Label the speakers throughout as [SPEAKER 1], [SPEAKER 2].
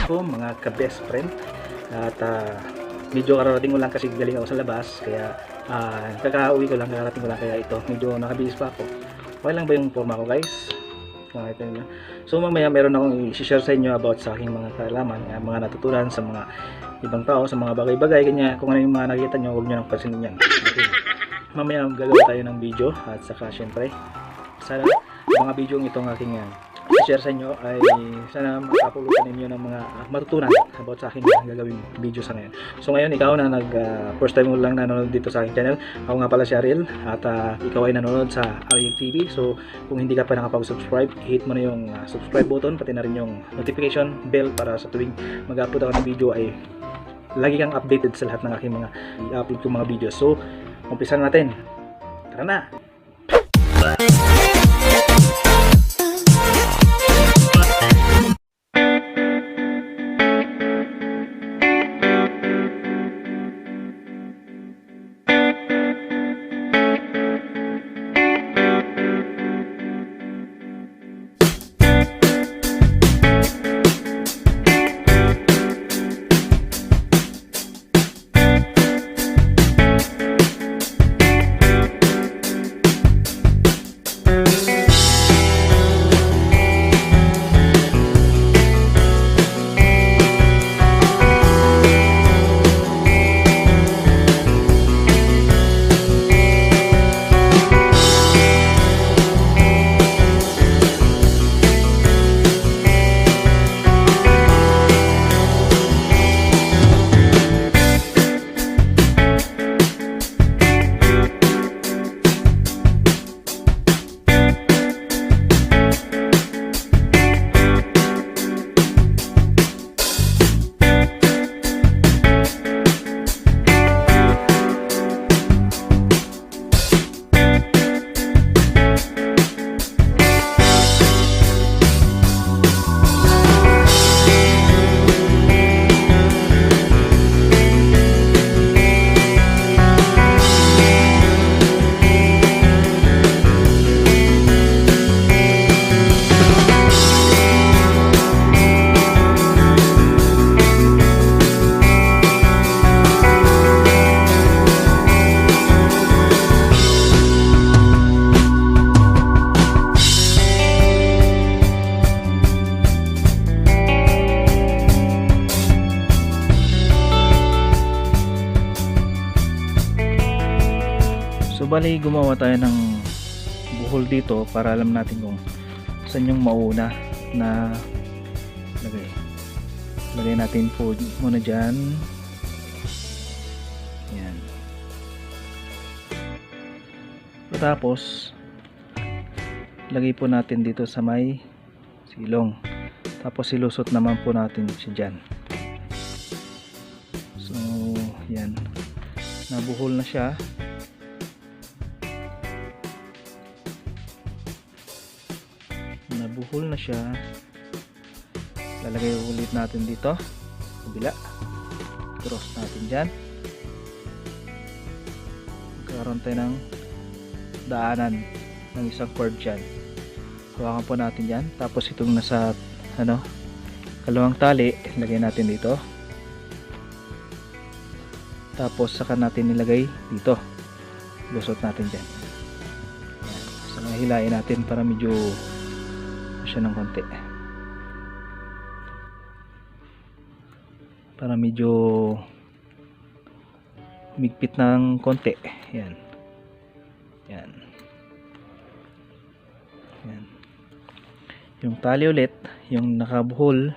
[SPEAKER 1] Assalamualaikum mga ka-best friend. At medyo kararating ko lang kasi galing ako sa labas. Kaya kakauwi ko lang, kakarating ko lang. Kaya ito, medyo nakabihis pa ako. Okay lang ba yung forma ko guys? So mamaya meron akong i-share sa inyo about sa aking mga kaalaman, mga natutunan sa mga ibang tao, sa mga bagay-bagay. Kanya kung ano yung mga nakita nyo, huwag nyo nang pansinin yan. Okay. Mamaya gagawa tayo ng video. At saka syempre, sana mga video itong aking share sa inyo ay sana makapulutan ninyo ng mga matutunan about sa akin gagawing video sa ngayon. So ngayon ikaw na first time mo lang nanonood dito sa aking channel, ako nga pala si Ariel at ikaw ay nanonood sa Ariel TV. So kung hindi ka pa nakapag-subscribe, hit mo na yung subscribe button, pati na rin yung notification bell para sa tuwing mag-upload ako ng video ay lagi kang updated sa lahat ng aking mga i-upload kong mga videos. So umpisan natin, tara na! So bali gumawa tayo ng buhol dito para alam natin kung saan yung mauna na lagay natin po muna dyan. Yan. Tapos lagay po natin dito sa may silong, tapos ilusot naman po natin siya dyan. So yan, nabuhol na siya. Nabuhol na siya. Lalagay ulit natin dito kabila, cross natin dyan, magkaroon tayo ng daanan ng isang cord dyan. Hawakan po natin dyan, tapos itong nasa kalawang tali ilagay natin dito, tapos saka natin nilagay dito, lusot natin dyan. So hilain natin para medyo siya ng konti, para medyo migpit ng konti. Yan. Yan. Yan. Yung tali ulit, yung nakabuhol,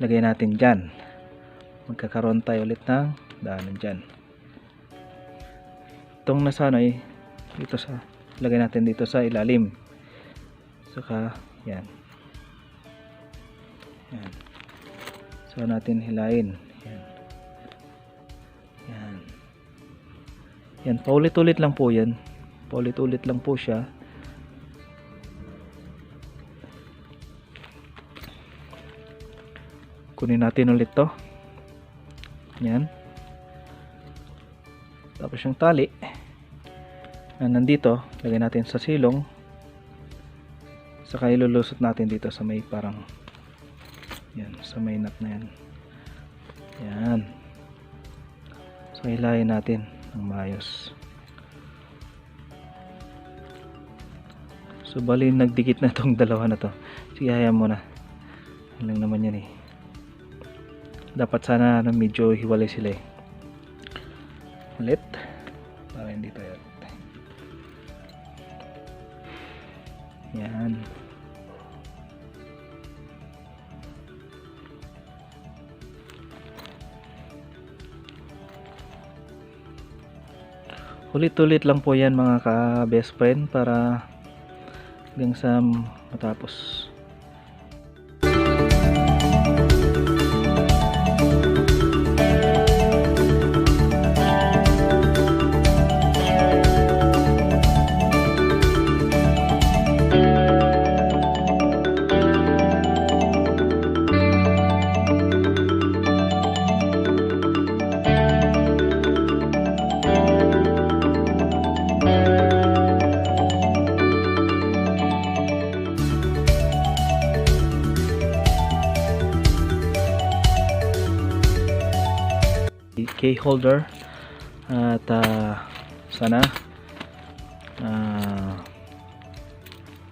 [SPEAKER 1] lagay natin dyan. Magkakaroon tayo ulit ng daanan dyan. Itong nasa dito sa, lagay natin dito sa ilalim. Saka yan. Yan. So natin hilain. Yan. Yan. Yan, paulit-ulit lang po yan. Paulit-ulit lang po siya. Kunin natin ulit to. Yan. Tapos yung tali na nandito, lagay natin sa silong. Saka ilulusot natin dito sa may parang Yan, sa may nut na yan. Yan. So hilahin natin ng maayos. So bali nagdikit na tong dalawa na to. Sige, hayaan mo na. Yan lang naman yan eh. Dapat sana medyo hiwalay sila eh. Ulit. Para hindi tayo. Yan. Ulit-ulit lang po yan mga ka-best friend para hanggang sa matapos. Key holder at sana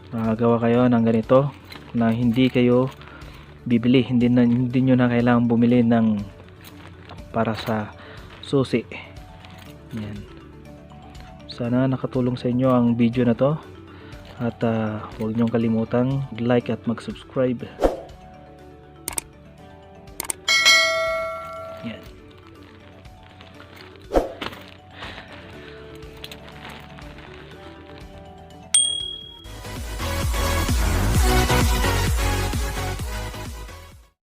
[SPEAKER 1] makagawa kayo ng ganito na hindi kayo bibili, hindi nyo na kailangan bumili ng para sa susi. Yan. Sana nakatulong sa inyo ang video na to at huwag nyong kalimutang like at mag-subscribe. Yan.